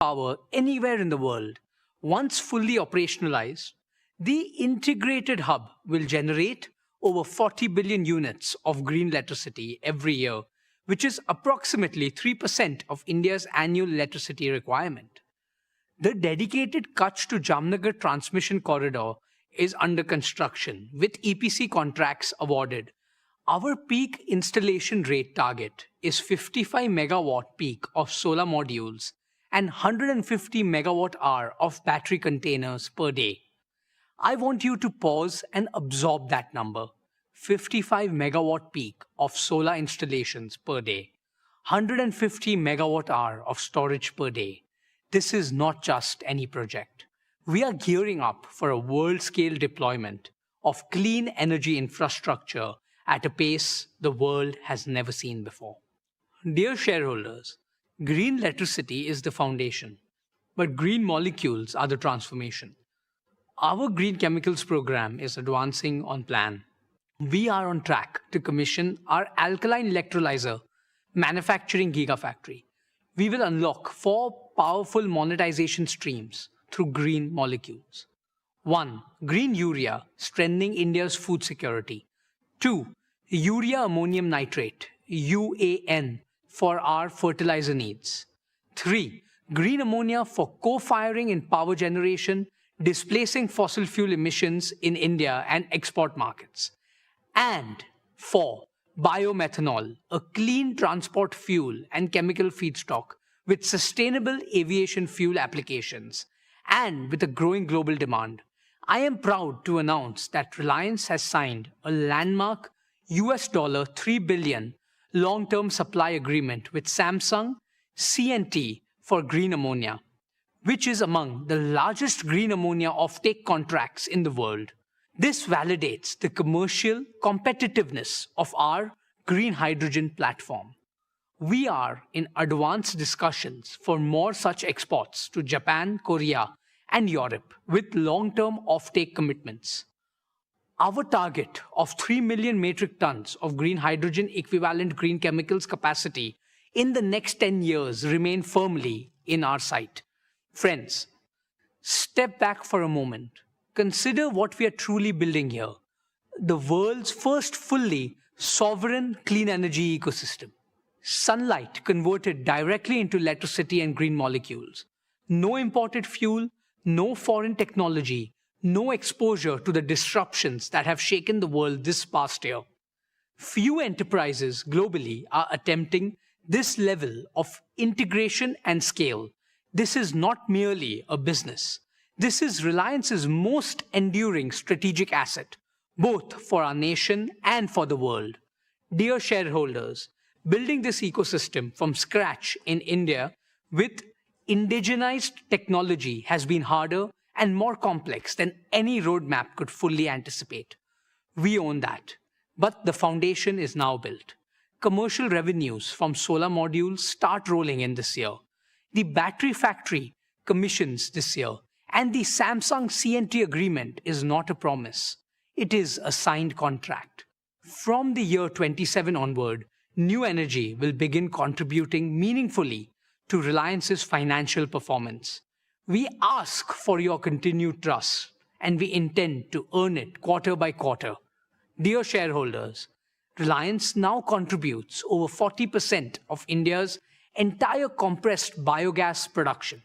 power anywhere in the world. Once fully operationalized, the integrated hub will generate over 40 billion units of green electricity every year, which is approximately 3% of India's annual electricity requirement. The dedicated Kutch to Jamnagar transmission corridor is under construction, with EPC contracts awarded. Our peak installation rate target is 55 megawatt peak of solar modules and 150 megawatt hour of battery containers per day. I want you to pause and absorb that number. 55 megawatt peak of solar installations per day, 150 megawatt hour of storage per day. This is not just any project. We are gearing up for a world-scale deployment of clean energy infrastructure at a pace the world has never seen before. Dear shareholders, green electricity is the foundation, but green molecules are the transformation. Our green chemicals program is advancing on plan. We are on track to commission our alkaline electrolyzer manufacturing gigafactory. We will unlock 4 powerful monetization streams through green molecules. 1. Green urea, strengthening India's food security. 2. Urea ammonium nitrate, UAN, for our fertilizer needs. 3. Green ammonia for co-firing in power generation, displacing fossil fuel emissions in India and export markets. And 4. Biomethanol, a clean transport fuel and chemical feedstock with sustainable aviation fuel applications and with a growing global demand. I am proud to announce that Reliance has signed a landmark $3 billion long-term supply agreement with Samsung C&T for green ammonia, which is among the largest green ammonia offtake contracts in the world. This validates the commercial competitiveness of our green hydrogen platform. We are in advanced discussions for more such exports to Japan, Korea, and Europe with long-term offtake commitments. Our target of 3 million metric tons of green hydrogen equivalent green chemicals capacity in the next 10 years remain firmly in our sight. Friends, step back for a moment. Consider what we are truly building here. The world's first fully sovereign clean energy ecosystem. Sunlight converted directly into electricity and green molecules. No imported fuel, no foreign technology, no exposure to the disruptions that have shaken the world this past year. Few enterprises globally are attempting this level of integration and scale. This is not merely a business. This is Reliance's most enduring strategic asset, both for our nation and for the world. Dear shareholders, building this ecosystem from scratch in India with indigenized technology has been harder and more complex than any roadmap could fully anticipate. We own that, but the foundation is now built. Commercial revenues from solar modules start rolling in this year. The battery factory commissions this year, and the Samsung C&T agreement is not a promise. It is a signed contract. From the year 27 onward, new energy will begin contributing meaningfully to Reliance's financial performance. We ask for your continued trust, and we intend to earn it quarter by quarter. Dear shareholders, Reliance now contributes over 40% of India's entire compressed biogas production.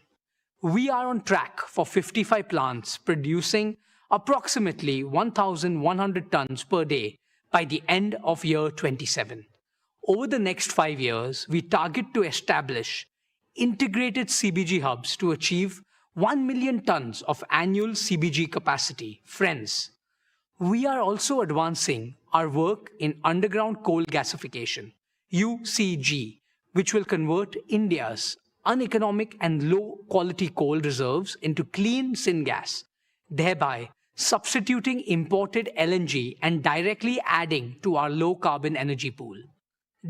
We are on track for 55 plants producing approximately 1,100 tons per day by the end of year 27. Over the next 5 years, we target to establish integrated CBG hubs to achieve 1 million tons of annual CBG capacity. Friends, we are also advancing our work in underground coal gasification, UCG, which will convert India's uneconomic and low-quality coal reserves into clean syngas, thereby substituting imported LNG and directly adding to our low-carbon energy pool.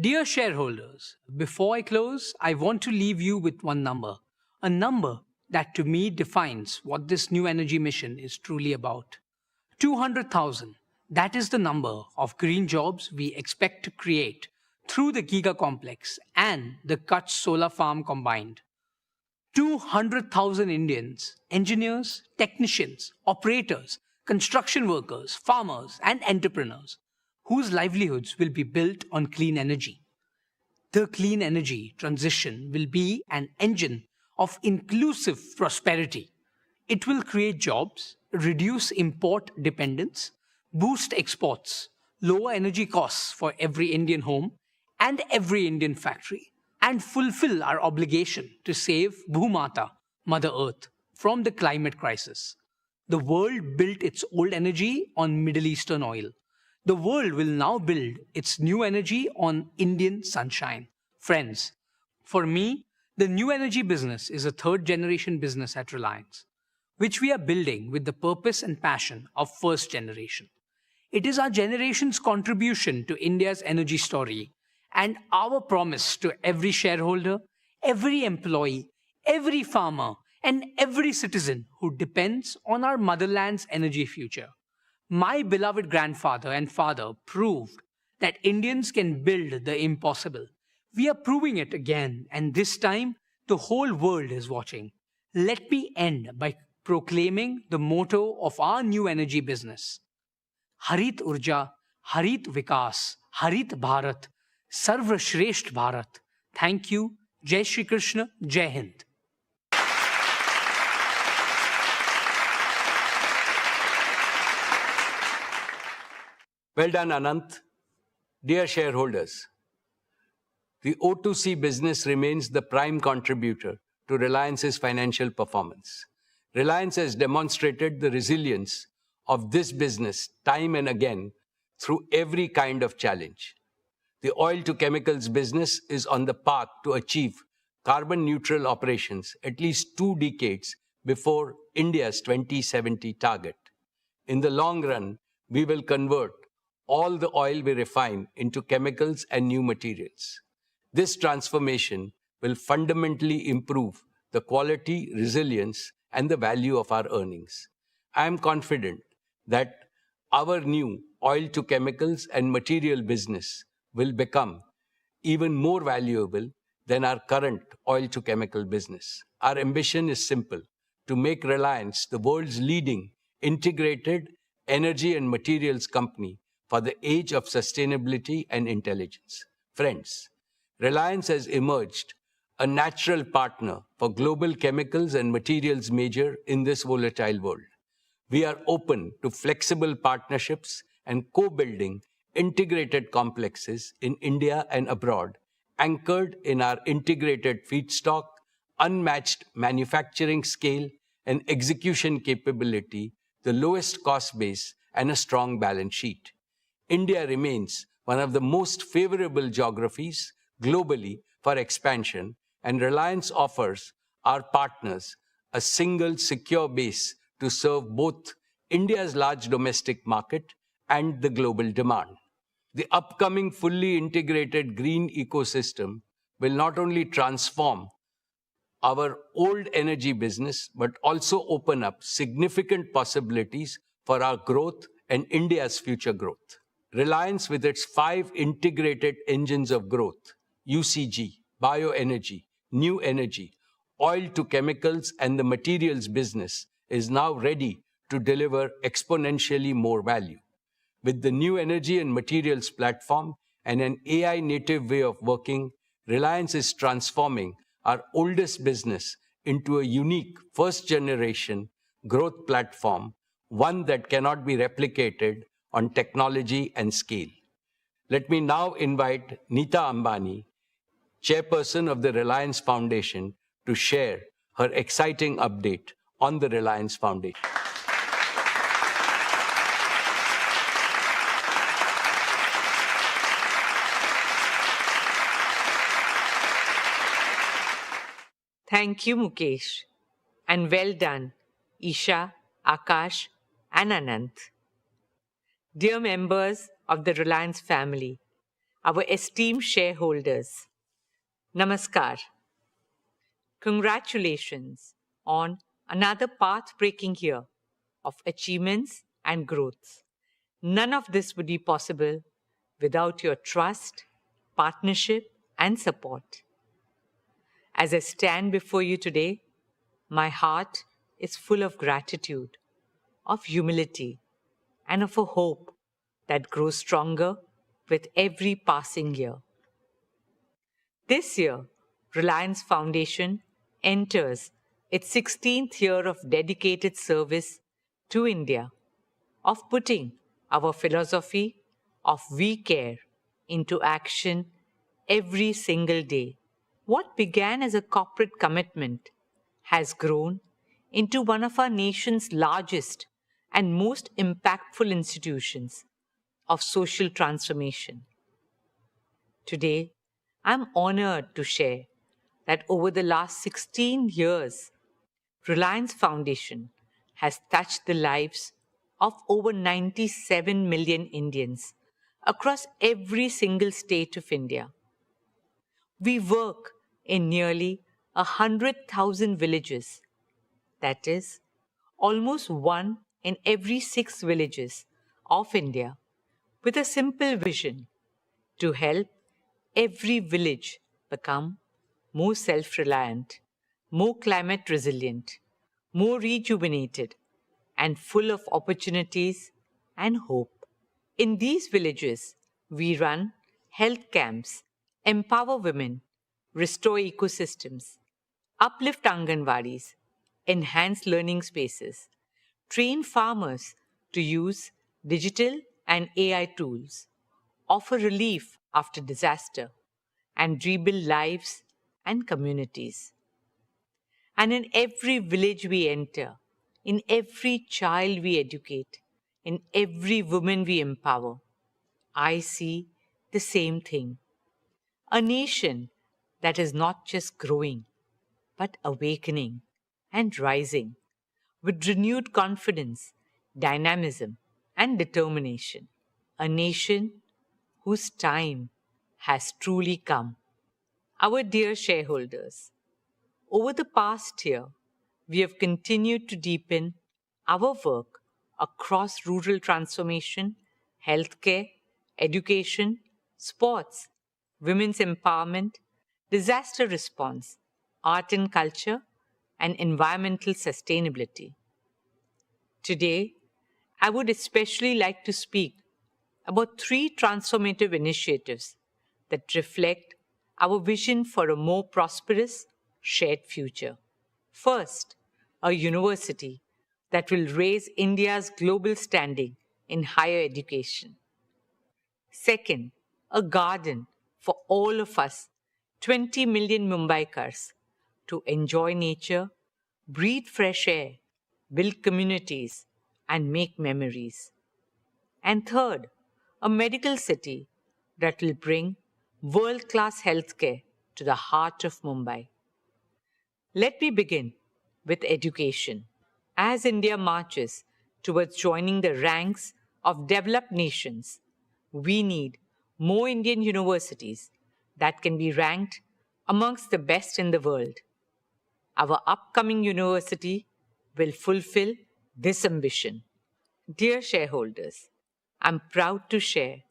Dear shareholders, before I close, I want to leave you with one number, a number that to me defines what this new energy mission is truly about. 200,000, that is the number of green jobs we expect to create through the Giga Complex and the Kutch Solar Farm combined. 200,000 Indians, engineers, technicians, operators, construction workers, farmers, and entrepreneurs, whose livelihoods will be built on clean energy. The clean energy transition will be an engine of inclusive prosperity. It will create jobs, reduce import dependence, boost exports, lower energy costs for every Indian home and every Indian factory, and fulfill our obligation to save Bhumata, Mother Earth, from the climate crisis. The world built its old energy on Middle Eastern oil. The world will now build its new energy on Indian sunshine. Friends, for me, the new energy business is a third generation business at Reliance, which we are building with the purpose and passion of first generation. It is our generation's contribution to India's energy story and our promise to every shareholder, every employee, every farmer, and every citizen who depends on our motherland's energy future. My beloved grandfather and father proved that Indians can build the impossible. We are proving it again, and this time the whole world is watching. Let me end by proclaiming the motto of our new energy business. Harit Urja, Harit Vikas, Harit Bharat, Sarva Shresht Bharat. Thank you. Jai Shri Krishna, Jai Hind. Well done, Anant. Dear shareholders, the O2C business remains the prime contributor to Reliance's financial performance. Reliance has demonstrated the resilience of this business time and again through every kind of challenge. The oil to chemicals business is on the path to achieve carbon neutral operations at least 2 decades before India's 2070 target. In the long run, we will convert all the oil we refine into chemicals and new materials. This transformation will fundamentally improve the quality, resilience, and the value of our earnings. I am confident that our new oil to chemicals and material business will become even more valuable than our current oil to chemical business. Our ambition is simple: to make Reliance the world's leading integrated energy and materials company for the age of sustainability and intelligence. Friends, Reliance has emerged a natural partner for global chemicals and materials major in this volatile world. We are open to flexible partnerships and co-building integrated complexes in India and abroad, anchored in our integrated feedstock, unmatched manufacturing scale and execution capability, the lowest cost base, and a strong balance sheet. India remains one of the most favorable geographies globally for expansion, and Reliance offers our partners a single secure base to serve both India's large domestic market and the global demand. The upcoming fully integrated green ecosystem will not only transform our old energy business, but also open up significant possibilities for our growth and India's future growth. Reliance, with its 5 integrated engines of growth, UCG, bioenergy, new energy, oil to chemicals, and the materials business, is now ready to deliver exponentially more value. With the new energy and materials platform and an AI-native way of working, Reliance is transforming our oldest business into a unique first-generation growth platform, one that cannot be replicated on technology and scale. Let me now invite Neeta Ambani, chairperson of the Reliance Foundation, to share her exciting update on the Reliance Foundation. Thank you, Mukesh, and well done, Isha, Akash, and Anant. Dear members of the Reliance family, our esteemed shareholders, Namaskar. Congratulations on another path-breaking year of achievements and growth. None of this would be possible without your trust, partnership, and support. As I stand before you today, my heart is full of gratitude, of humility, and of a hope that grows stronger with every passing year. This year, Reliance Foundation enters its 16th year of dedicated service to India, of putting our philosophy of we care into action every single day. What began as a corporate commitment has grown into one of our nation's largest and most impactful institutions of social transformation. Today, I'm honored to share that over the last 16 years, Reliance Foundation has touched the lives of over 97 million Indians across every single state of India. We work in nearly 100,000 villages, that is, almost 1 in every 6 villages of India, with a simple vision to help every village become more self-reliant, more climate resilient, more rejuvenated, and full of opportunities and hope. In these villages, we run health camps, empower women, restore ecosystems, uplift Anganwadis, enhance learning spaces, train farmers to use digital and AI tools, offer relief after disaster, and rebuild lives and communities. And in every village we enter, in every child we educate, in every woman we empower, I see the same thing. A nation that is not just growing, but awakening and rising with renewed confidence, dynamism, and determination. A nation whose time has truly come. Our dear shareholders, over the past year, we have continued to deepen our work across rural transformation, healthcare, education, sports, women's empowerment, disaster response, art and culture, and environmental sustainability. Today, I would especially like to speak about 3 transformative initiatives that reflect our vision for a more prosperous, shared future. First, a university that will raise India's global standing in higher education. Second, a garden for all of us, 20 million Mumbaikars, to enjoy nature, breathe fresh air, build communities, and make memories. And third, a medical city that will bring world-class healthcare to the heart of Mumbai. Let me begin with education. As India marches towards joining the ranks of developed nations, we need more Indian universities that can be ranked amongst the best in the world. Our upcoming university will fulfill this ambition. Dear shareholders, I'm proud to share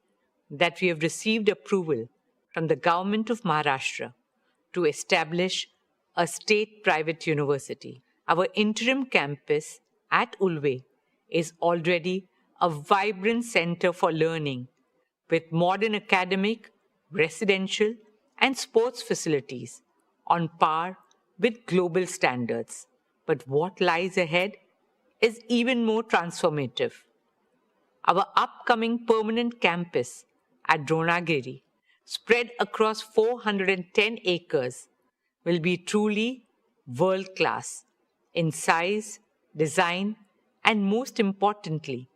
that we have received approval from the Government of Maharashtra to establish a state-private university. Our interim campus at Ulve is already a vibrant center for learning with modern academic, residential, and sports facilities on par with global standards. But what lies ahead is even more transformative. Our upcoming permanent campus at Dronagiri, spread across 410 acres, will be truly world-class in size, design, and most importantly,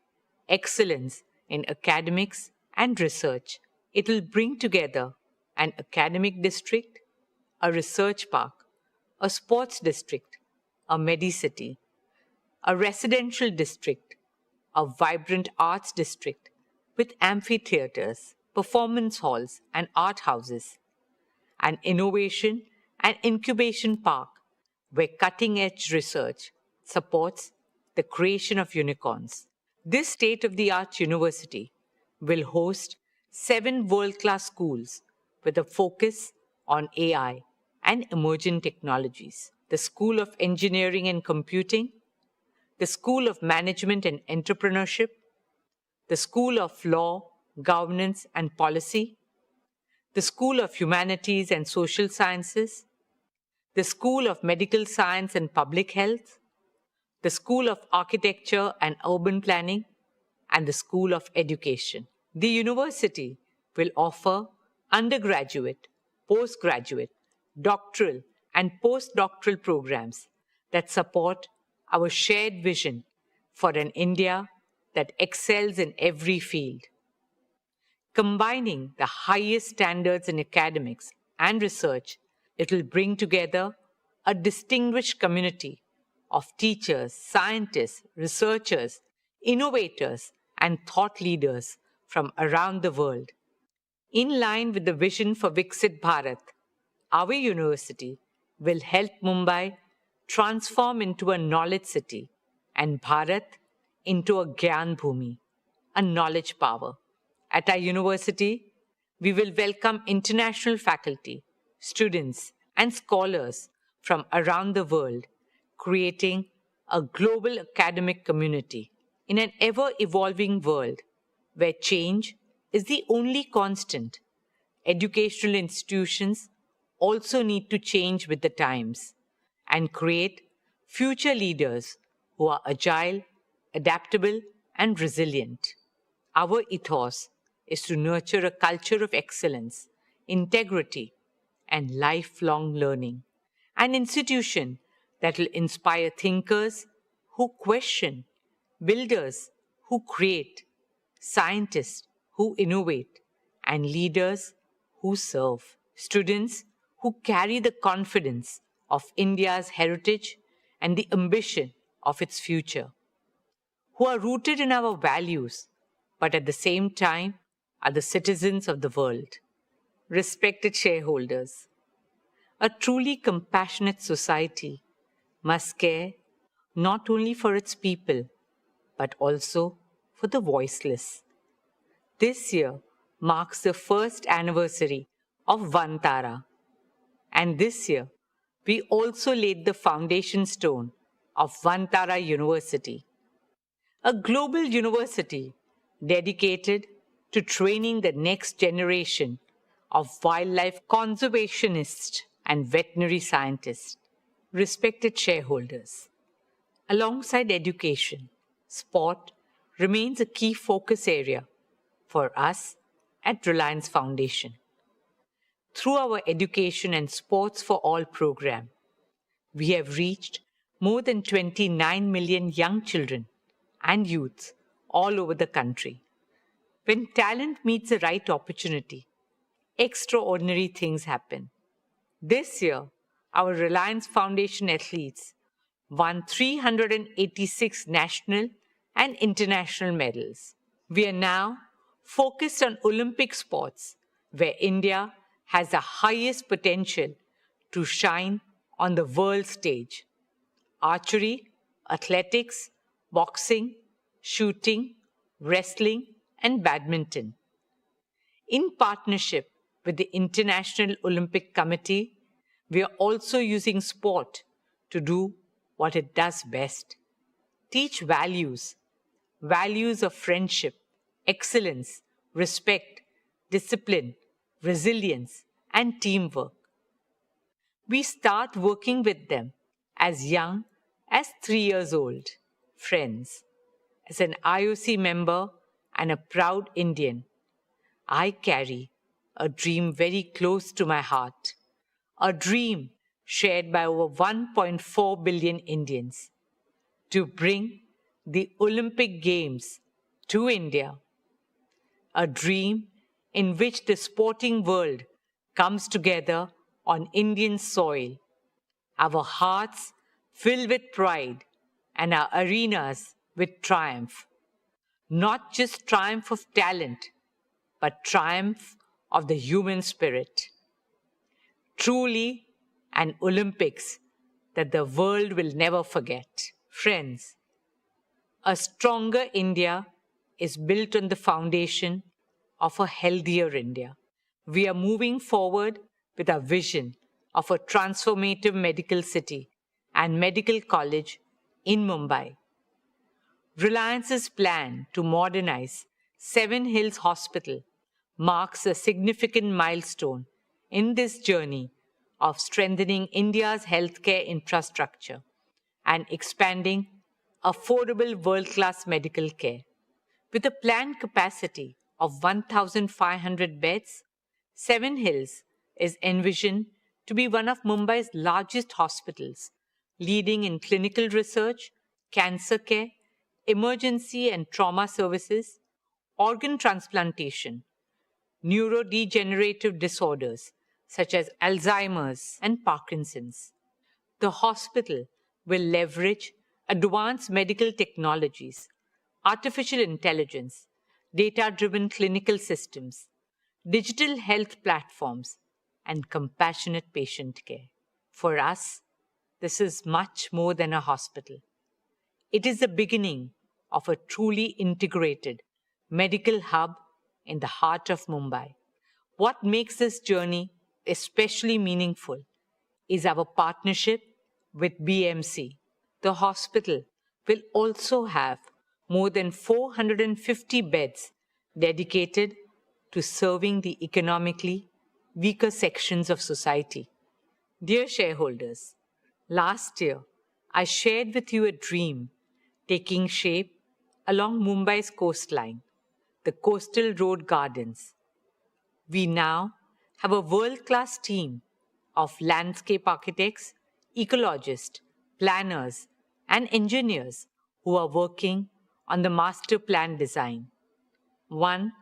excellence in academics and research. It will bring together an academic district, a research park, a sports district, a medicity, a residential district, a vibrant arts district with amphitheaters, performance halls, and art houses, an innovation and incubation park where cutting-edge research supports the creation of unicorns. This state-of-the-art university will host 7 world-class schools with a focus on AI and emerging technologies. the School of Engineering and Computing, the School of Management and Entrepreneurship, the School of Law, Governance and Policy, the School of Humanities and Social Sciences, the School of Medical Science and Public Health, the School of Architecture and Urban Planning, and the School of Education. The university will offer undergraduate, postgraduate, doctoral, and postdoctoral programs that support our shared vision for an India that excels in every field. Combining the highest standards in academics and research, it will bring together a distinguished community of teachers, scientists, researchers, innovators, and thought leaders from around the world. In line with the vision for Viksit Bharat, our university will help Mumbai transform into a knowledge city and Bharat into a Gyan Bhumi, a knowledge power. At our university, we will welcome international faculty, students, and scholars from around the world, creating a global academic community in an ever-evolving world where change is the only constant. Educational institutions also need to change with the times and create future leaders who are agile, adaptable, and resilient. Our ethos is to nurture a culture of excellence, integrity, and lifelong learning. An institution that will inspire thinkers who question, builders who create, scientists who innovate, and leaders who serve. Students who carry the confidence of India's heritage and the ambition of its future. Who are rooted in our values, but at the same time are the citizens of the world. Respected shareholders, a truly compassionate society must care not only for its people, but also for the voiceless. This year marks the first anniversary of Vantara, and this year we also laid the foundation stone of Vantara University, a global university dedicated to training the next generation of wildlife conservationists and veterinary scientists. Respected shareholders, alongside education, sport remains a key focus area for us at Reliance Foundation. Through our Education and Sports for All program, we have reached more than 29 million young children and youths all over the country. When talent meets the right opportunity, extraordinary things happen. This year, our Reliance Foundation athletes won 386 national and international medals. We are now focused on Olympic sports, where India has the highest potential to shine on the world stage. Archery, athletics, boxing, shooting, wrestling, and badminton. In partnership with the International Olympic Committee, we are also using sport to do what it does best. Teach values of friendship, excellence, respect, discipline, resilience, and teamwork. We start working with them as young as 3 years old. Friends, as an IOC member and a proud Indian, I carry a dream very close to my heart, a dream shared by over 1.4 billion Indians, to bring the Olympic Games to India, a dream in which the sporting world comes together on Indian soil, our hearts filled with pride and our arenas with triumph. Not just triumph of talent, but triumph of the human spirit. Truly an Olympics that the world will never forget. Friends, a stronger India is built on the foundation of a healthier India. We are moving forward with our vision of a transformative medical city and Medical College in Mumbai. Reliance's plan to modernize Seven Hills Hospital marks a significant milestone in this journey of strengthening India's healthcare infrastructure and expanding affordable world-class medical care. With a planned capacity of 1,500 beds, Seven Hills is envisioned to be one of Mumbai's largest hospitals, leading in clinical research, cancer care, emergency and trauma services, organ transplantation, neurodegenerative disorders such as Alzheimer's and Parkinson's. The hospital will leverage advanced medical technologies, artificial intelligence, data-driven clinical systems, digital health platforms, and compassionate patient care. For us, this is much more than a hospital. It is the beginning of a truly integrated medical hub in the heart of Mumbai. What makes this journey especially meaningful is our partnership with BMC. The hospital will also have more than 450 beds dedicated to serving the economically weaker sections of society. Dear shareholders, last year I shared with you a dream taking shape along Mumbai's coastline, the Coastal Road Gardens. We now have a world-class team of landscape architects, ecologists, planners, and engineers who are working on the master plan design, one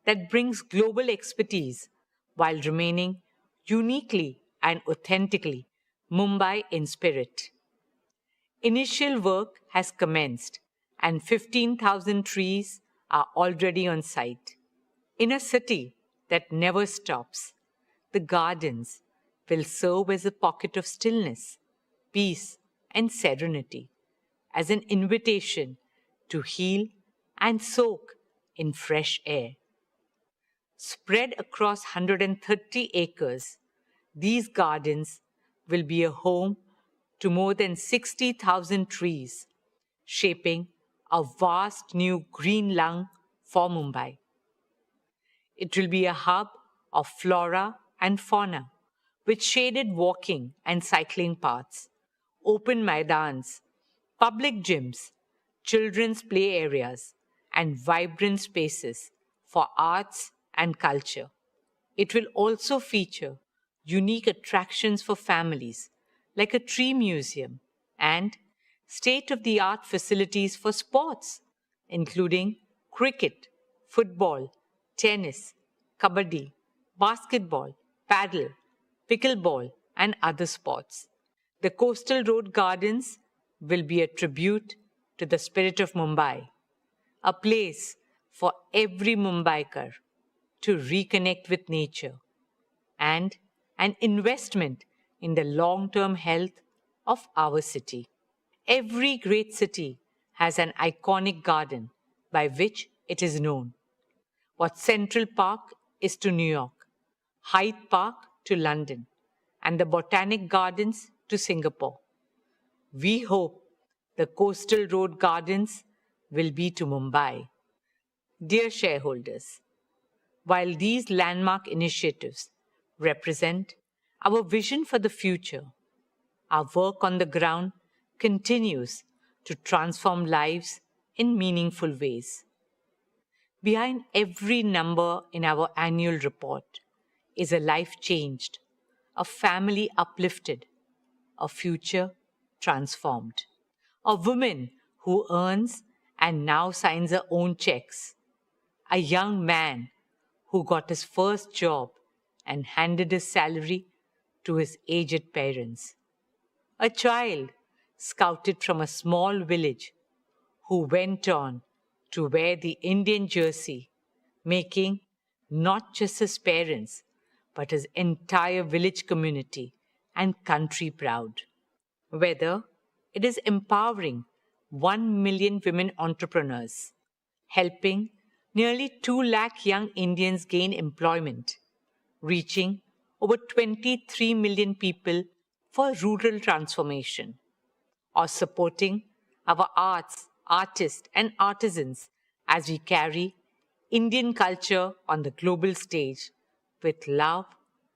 that brings global expertise while remaining uniquely and authentically Mumbai in spirit. Initial work has commenced and 15,000 trees are already on site. In a city that never stops, the gardens will serve as a pocket of stillness, peace, and serenity, as an invitation to heal and soak in fresh air. Spread across 130 acres, these gardens will be a home to more than 60,000 trees, shaping a vast new green lung for Mumbai. It will be a hub of flora and fauna, with shaded walking and cycling paths, open maidans, public gyms, children's play areas, and vibrant spaces for arts and culture. It will also feature unique attractions for families, like a tree museum and state-of-the-art facilities for sports, including cricket, football, tennis, kabaddi, basketball, paddle, pickleball, and other sports. The Coastal Road Gardens will be a tribute to the spirit of Mumbai, a place for every Mumbaiker to reconnect with nature, and an investment in the long-term health of our city. Every great city has an iconic garden by which it is known. What Central Park is to New York, Hyde Park to London, and the Botanic Gardens to Singapore. We hope the Coastal Road Gardens will be to Mumbai. Dear shareholders, while these landmark initiatives represent our vision for the future, our work on the ground continues to transform lives in meaningful ways. Behind every number in our annual report is a life changed, a family uplifted, a future transformed, a woman who earns and now signs her own checks, a young man who got his first job and handed his salary to his aged parents, a child scouted from a small village who went on to wear the Indian jersey, making not just his parents, but his entire village community and country proud. Whether it is empowering 1 million women entrepreneurs, helping nearly 2 lakh young Indians gain employment, reaching over 23 million people for rural transformation, or supporting our arts, artists, and artisans as we carry Indian culture on the global stage with love,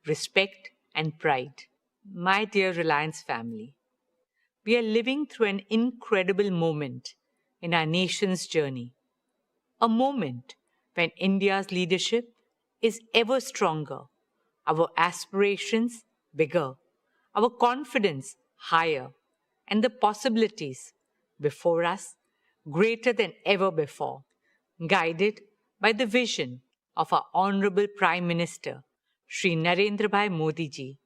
respect, and pride. My dear Reliance family, we are living through an incredible moment in our nation's journey. A moment when India's leadership is ever stronger, our aspirations bigger, our confidence higher, and the possibilities before us greater than ever before. Guided by the vision of our Honorable Prime Minister, Shri Narendra Modi ji,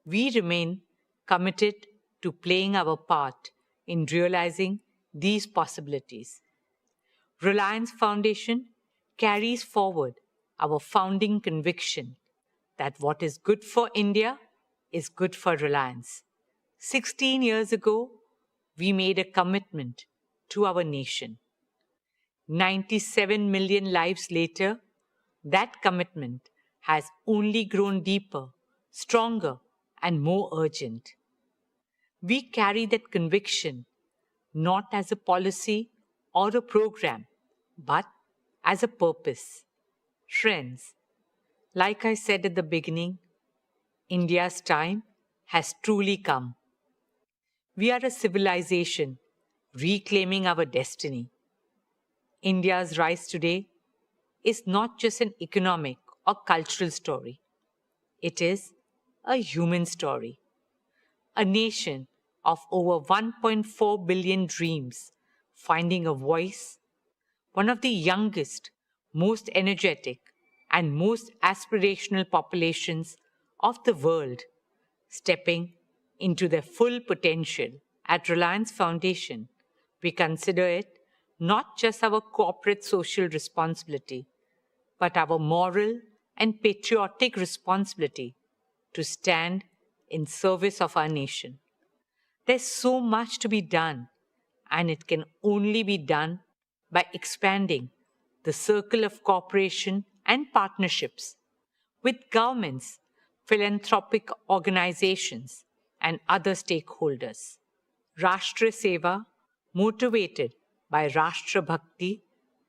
we remain committed to playing our part in realizing these possibilities. Reliance Foundation carries forward our founding conviction that what is good for India is good for Reliance. 16 years ago, we made a commitment to our nation. 97 million lives later, that commitment has only grown deeper, stronger, and more urgent. We carry that conviction not as a policy or a program, but as a purpose. Friends, like I said at the beginning, India's time has truly come. We are a civilization reclaiming our destiny. India's rise today is not just an economic or cultural story. It is a human story. A nation of over 1.4 billion dreams finding a voice, one of the youngest, most energetic, and most aspirational populations of the world, stepping into their full potential. At Reliance Foundation, we consider it not just our corporate social responsibility, but our moral and patriotic responsibility to stand in service of our nation. There's so much to be done, and it can only be done by expanding the circle of cooperation and partnerships with governments, philanthropic organizations, and other stakeholders. Rashtra Seva, motivated by Rashtra Bhakti,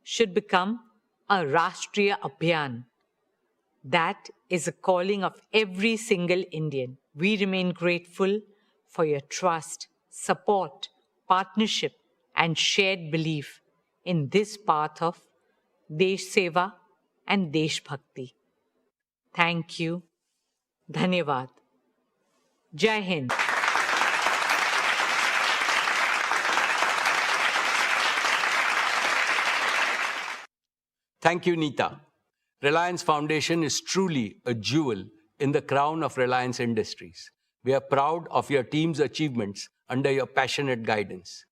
should become a Rashtriya Abhiyan. That is a calling of every single Indian. We remain grateful for your trust, support, partnership, and shared belief in this path of Desh Seva and Desh Bhakti. Thank you. Dhanyavad. Jai Hind. Thank you, Neeta. Reliance Foundation is truly a jewel in the crown of Reliance Industries. We are proud of your team's achievements under your passionate guidance.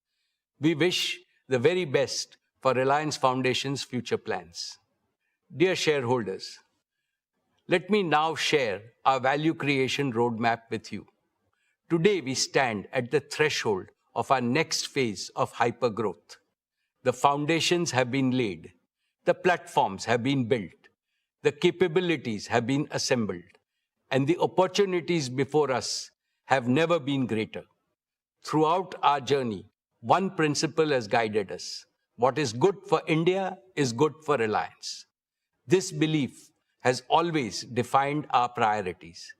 We wish the very best for Reliance Foundation's future plans. Dear shareholders, let me now share our value creation roadmap with you. Today, we stand at the threshold of our next phase of hypergrowth. The foundations have been laid. The platforms have been built. The capabilities have been assembled. And the opportunities before us have never been greater. Throughout our journey, one principle has guided us. What is good for India is good for Reliance. This belief has always defined our priorities.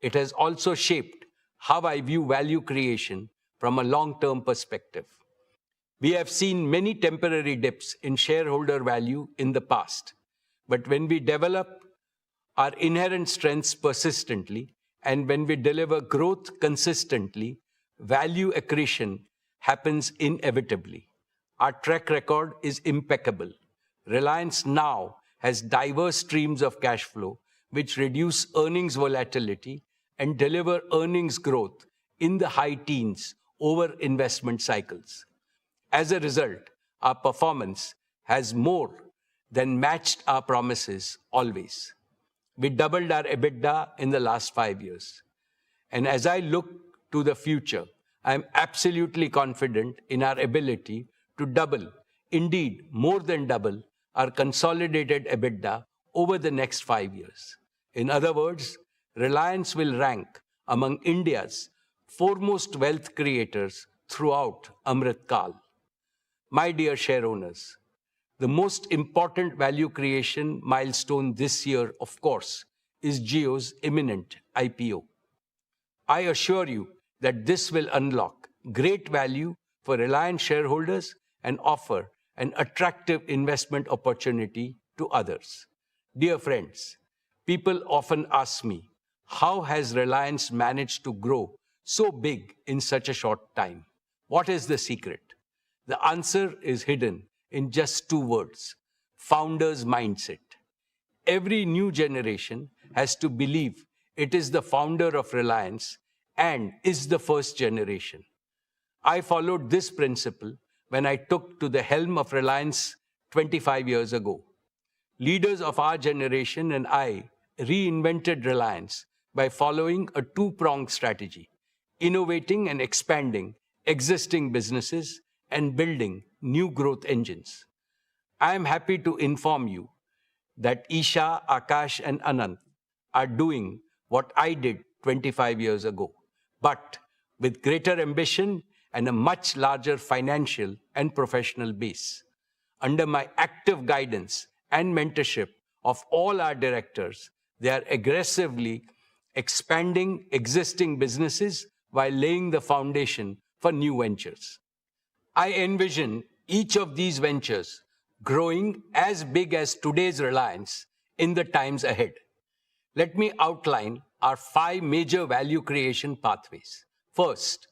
It has also shaped how I view value creation from a long-term perspective. We have seen many temporary dips in shareholder value in the past, but when we develop our inherent strengths persistently and when we deliver growth consistently, value accretion happens inevitably. Our track record is impeccable. Reliance now has diverse streams of cash flow which reduce earnings volatility and deliver earnings growth in the high teens over investment cycles. As a result, our performance has more than matched our promises always. We doubled our EBITDA in the last 5 years. And as I look to the future, I am absolutely confident in our ability to double, indeed more than double, our consolidated EBITDA over the next 5 years. In other words, Reliance will rank among India's foremost wealth creators throughout Amrit Kal. My dear share owners, the most important value creation milestone this year, of course, is Jio's imminent IPO. I assure you that this will unlock great value for Reliance shareholders and offer an attractive investment opportunity to others. Dear friends, people often ask me, how has Reliance managed to grow so big in such a short time? What is the secret? The answer is hidden in just 2 words: founder's mindset. Every new generation has to believe it is the founder of Reliance and is the first generation. I followed this principle when I took to the helm of Reliance 25 years ago. Leaders of our generation and I reinvented Reliance by following a 2-pronged strategy: innovating and expanding existing businesses and building new growth engines. I am happy to inform you that Isha, Akash, and Anant are doing what I did 25 years ago, but with greater ambition and a much larger financial and professional base. Under my active guidance and mentorship of all our directors, they are aggressively expanding existing businesses while laying the foundation for new ventures. I envision each of these ventures growing as big as today's Reliance in the times ahead. Let me outline our 5 major value creation pathways. First,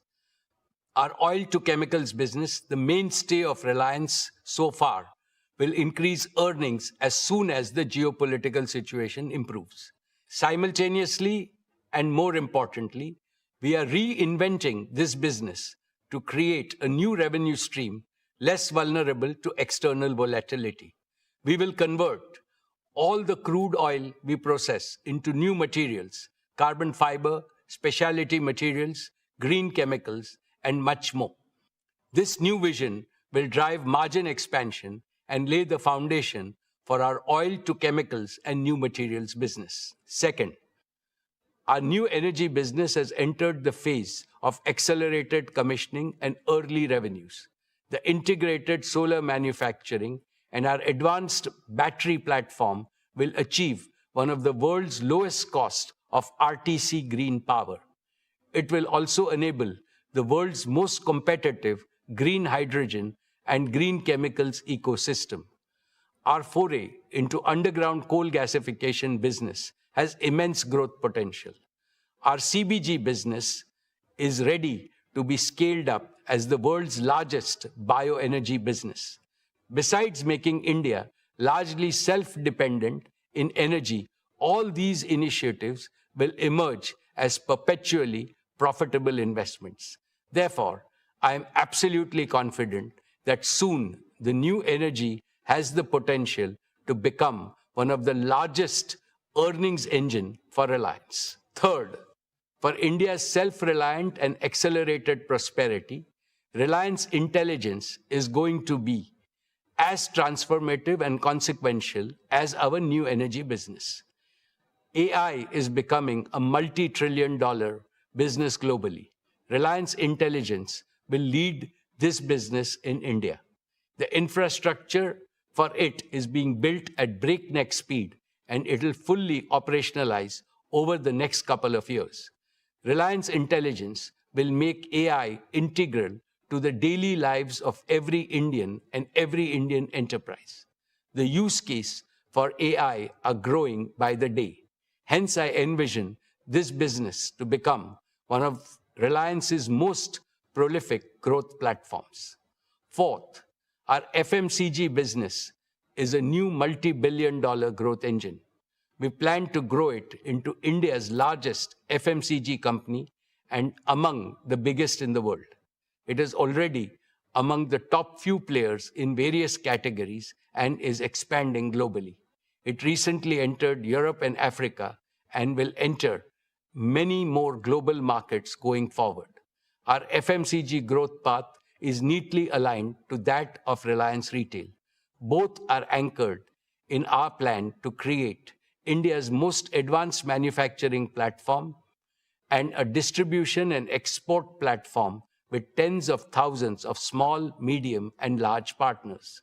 our oil to chemicals business, the mainstay of Reliance so far, will increase earnings as soon as the geopolitical situation improves. Simultaneously, and more importantly, we are reinventing this business to create a new revenue stream less vulnerable to external volatility. We will convert all the crude oil we process into new materials: carbon fiber, specialty materials, green chemicals, and much more. This new vision will drive margin expansion and lay the foundation for our oil to chemicals and new materials business. Second, our new energy business has entered the phase of accelerated commissioning and early revenues. The integrated solar manufacturing and our advanced battery platform will achieve one of the world's lowest cost of RTC green power. It will also enable the world's most competitive green hydrogen and green chemicals ecosystem. Our foray into underground coal gasification business has immense growth potential. Our CBG business is ready to be scaled up as the world's largest bioenergy business. Besides making India largely self-dependent in energy, all these initiatives will emerge as perpetually profitable investments. Therefore, I am absolutely confident that soon the new energy has the potential to become one of the largest earnings engine for Reliance. Third, for India's self-reliant and accelerated prosperity, Reliance Intelligence is going to be as transformative and consequential as our new energy business. AI is becoming a multi-trillion-dollar business globally. Reliance Intelligence will lead this business in India. The infrastructure for it is being built at breakneck speed, and it will fully operationalize over the next couple of years. Reliance Intelligence will make AI integral to the daily lives of every Indian and every Indian enterprise. The use case for AI are growing by the day. Hence, I envision this business to become one of Reliance's most prolific growth platforms. Fourth, our FMCG business is a new multi-billion-dollar growth engine. We plan to grow it into India's largest FMCG company and among the biggest in the world. It is already among the top few players in various categories and is expanding globally. It recently entered Europe and Africa and will enter many more global markets going forward. Our FMCG growth path is neatly aligned to that of Reliance Retail. Both are anchored in our plan to create India's most advanced manufacturing platform and a distribution and export platform with tens of thousands of small, medium, and large partners.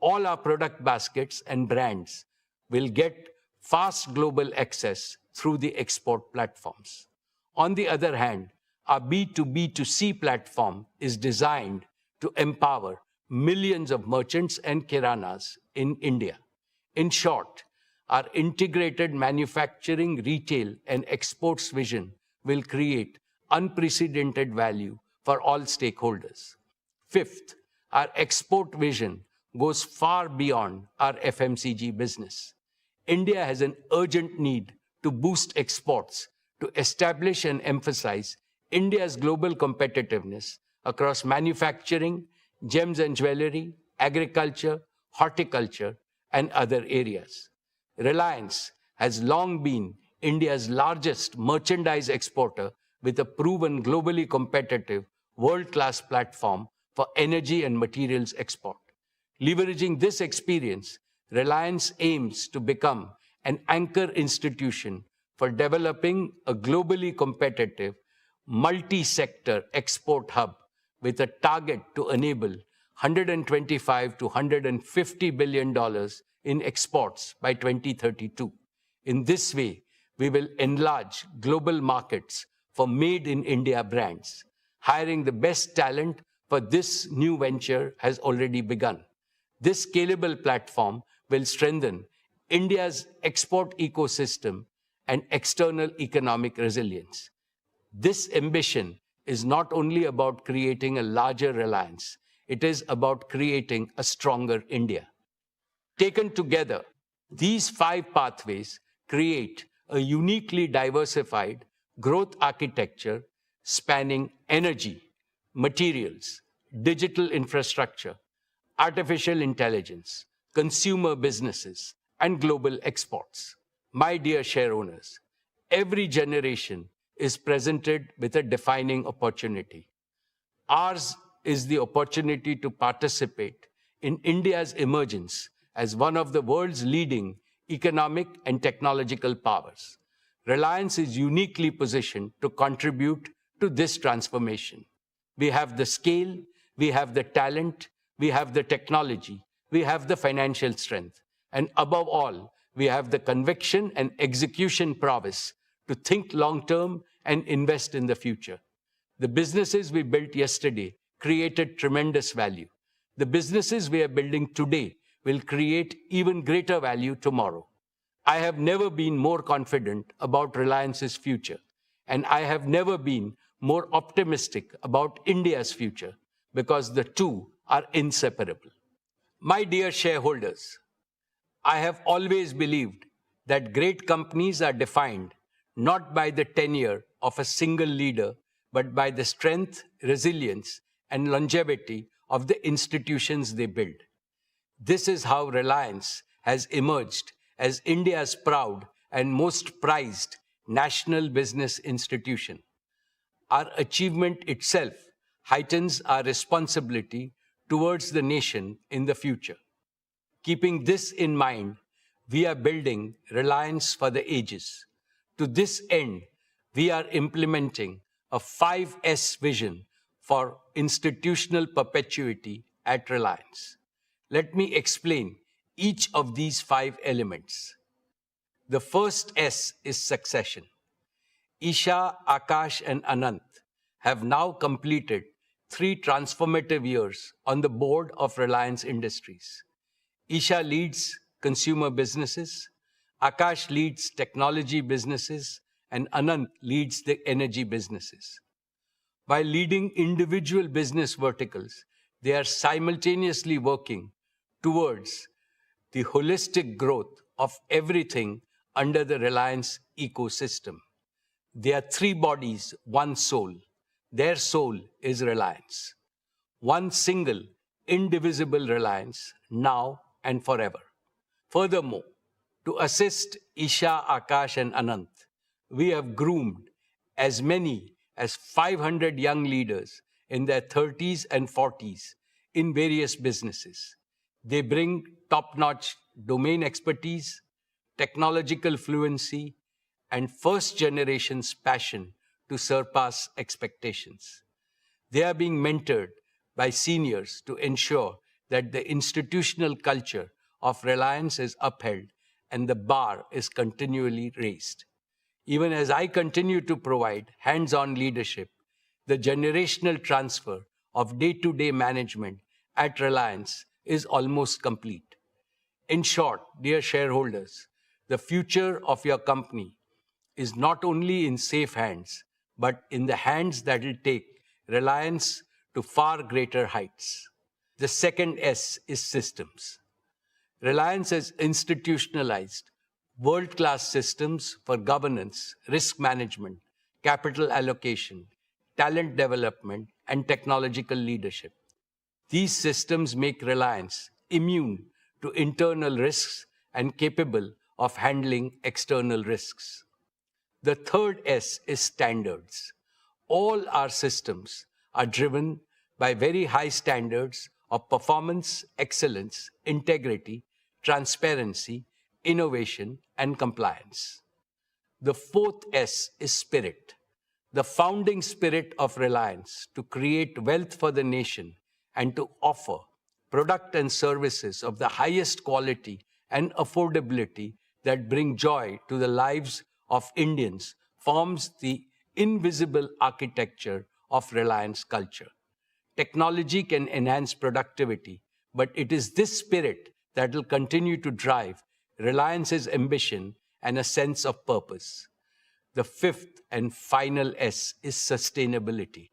All our product baskets and brands will get fast global access through the export platforms. On the other hand, our B2B2C platform is designed to empower millions of merchants and kiranas in India. In short, our integrated manufacturing, retail, and exports vision will create unprecedented value for all stakeholders. Fifth, our export vision goes far beyond our FMCG business. India has an urgent need to boost exports, to establish and emphasize India's global competitiveness across manufacturing, gems and jewelry, agriculture, horticulture, and other areas. Reliance has long been India's largest merchandise exporter with a proven globally competitive world-class platform for energy and materials export. Leveraging this experience, Reliance aims to become an anchor institution for developing a globally competitive, multi-sector export hub with a target to enable $125 to $150 billion in exports by 2032. In this way, we will enlarge global markets for Made in India brands. Hiring the best talent for this new venture has already begun. This scalable platform will strengthen India's export ecosystem and external economic resilience. This ambition is not only about creating a larger Reliance, it is about creating a stronger India. Taken together, these 5 pathways create a uniquely diversified growth architecture spanning energy, materials, digital infrastructure, artificial intelligence, consumer businesses, and global exports. My dear shareowners, every generation is presented with a defining opportunity. Ours is the opportunity to participate in India's emergence as one of the world's leading economic and technological powers. Reliance is uniquely positioned to contribute to this transformation. We have the scale, we have the talent, we have the technology, we have the financial strength, and above all, we have the conviction and execution prowess to think long-term and invest in the future. The businesses we built yesterday created tremendous value. The businesses we are building today will create even greater value tomorrow. I have never been more confident about Reliance's future, and I have never been more optimistic about India's future, because the two are inseparable. My dear shareholders, I have always believed that great companies are defined not by the tenure of a single leader, but by the strength, resilience, and longevity of the institutions they build. This is how Reliance has emerged as India's proud and most prized national business institution. Our achievement itself heightens our responsibility towards the nation in the future. Keeping this in mind, we are building Reliance for the ages. To this end, we are implementing a 5S vision for institutional perpetuity at Reliance. Let me explain each of these 5 elements. The first S is succession. Isha, Akash, and Anant have now completed 3 transformative years on the board of Reliance Industries. Isha leads consumer businesses, Akash leads technology businesses, and Anant leads the energy businesses. While leading individual business verticals, they are simultaneously working towards the holistic growth of everything under the Reliance ecosystem. They are 3 bodies, 1 soul. Their soul is Reliance. One single, indivisible Reliance, now and forever. Furthermore, to assist Isha, Akash, and Anant, we have groomed as many as 500 young leaders in their 30s and 40s in various businesses. They bring top-notch domain expertise, technological fluency, and first generation's passion to surpass expectations. They are being mentored by seniors to ensure that the institutional culture of Reliance is upheld and the bar is continually raised. Even as I continue to provide hands-on leadership, the generational transfer of day-to-day management at Reliance is almost complete. In short, dear shareholders, the future of your company is not only in safe hands, but in the hands that will take Reliance to far greater heights. The second S is systems. Reliance has institutionalized world-class systems for governance, risk management, capital allocation, talent development, and technological leadership. These systems make Reliance immune to internal risks and capable of handling external risks. The third S is standards. All our systems are driven by very high standards of performance, excellence, integrity, transparency, innovation, and compliance. The fourth S is spirit. The founding spirit of Reliance to create wealth for the nation and to offer product and services of the highest quality and affordability that bring joy to the lives of Indians forms the invisible architecture of Reliance culture. Technology can enhance productivity, but it is this spirit that will continue to drive Reliance's ambition and a sense of purpose. The fifth and final S is sustainability.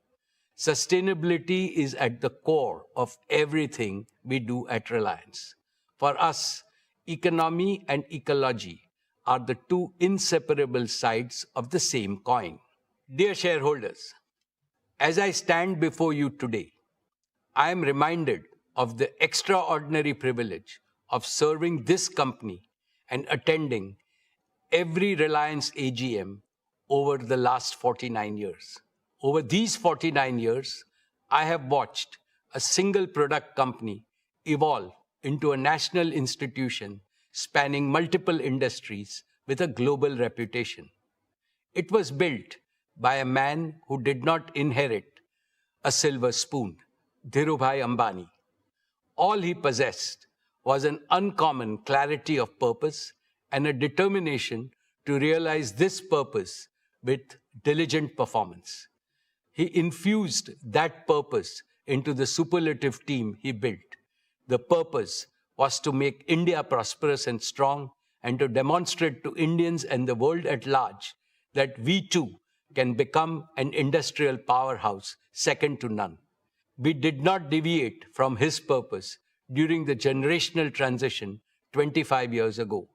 Sustainability is at the core of everything we do at Reliance. For us, economy and ecology are the two inseparable sides of the same coin. Dear shareholders, as I stand before you today, I am reminded of the extraordinary privilege of serving this company and attending every Reliance AGM over the last 49 years. Over these 49 years, I have watched a single product company evolve into a national institution spanning multiple industries with a global reputation. It was built by a man who did not inherit a silver spoon, Dhirubhai Ambani. All he possessed was an uncommon clarity of purpose and a determination to realize this purpose with diligent performance. He infused that purpose into the superlative team he built. The purpose was to make India prosperous and strong and to demonstrate to Indians and the world at large that we too can become an industrial powerhouse second to none. We did not deviate from his purpose during the generational transition 25 years ago.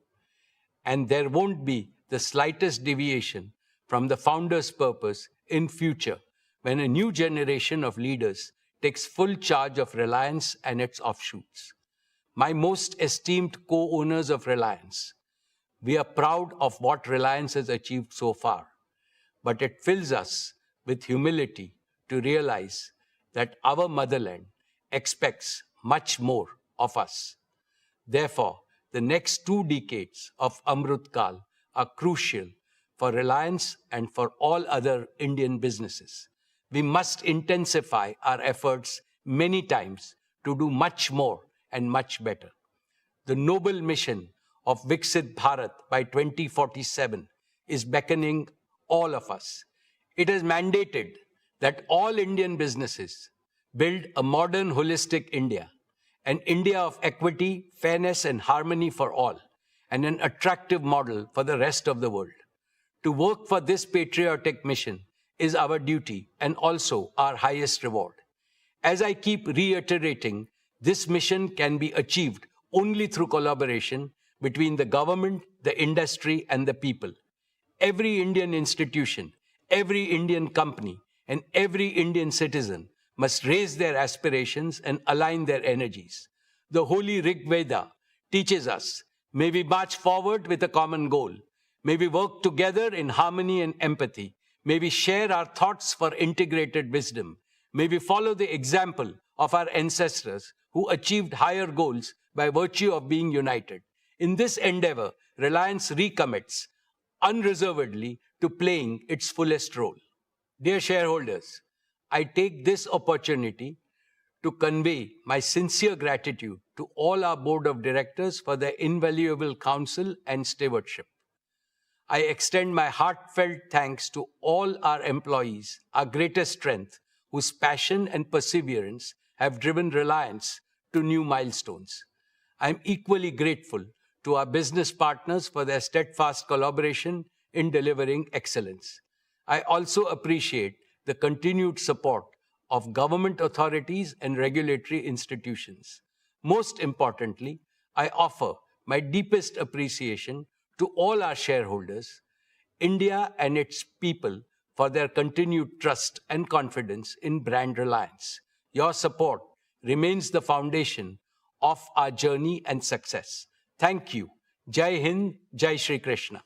And there won't be the slightest deviation from the founder's purpose in future when a new generation of leaders takes full charge of Reliance and its offshoots. My most esteemed co-owners of Reliance, we are proud of what Reliance has achieved so far, but it fills us with humility to realize that our motherland expects much more of us. Therefore, the next 2 decades of Amrut Kal are crucial for Reliance and for all other Indian businesses. We must intensify our efforts many times to do much more and much better. The noble mission of Viksit Bharat by 2047 is beckoning all of us. It has mandated that all Indian businesses build a modern, holistic India, an India of equity, fairness, and harmony for all, and an attractive model for the rest of the world. To work for this patriotic mission is our duty and also our highest reward. As I keep reiterating, this mission can be achieved only through collaboration between the government, the industry, and the people. Every Indian institution, every Indian company, and every Indian citizen must raise their aspirations and align their energies. The holy Rig Veda teaches us, may we march forward with a common goal. May we work together in harmony and empathy. May we share our thoughts for integrated wisdom. May we follow the example of our ancestors who achieved higher goals by virtue of being united. In this endeavor, Reliance recommits unreservedly to playing its fullest role. Dear shareholders, I take this opportunity to convey my sincere gratitude to all our board of directors for their invaluable counsel and stewardship. I extend my heartfelt thanks to all our employees, our greatest strength, whose passion and perseverance have driven Reliance to new milestones. I am equally grateful to our business partners for their steadfast collaboration in delivering excellence. I also appreciate the continued support of government authorities and regulatory institutions. Most importantly, I offer my deepest appreciation to all our shareholders, India and its people, for their continued trust and confidence in brand Reliance. Your support remains the foundation of our journey and success. Thank you. Jai Hind, Jai Shri Krishna.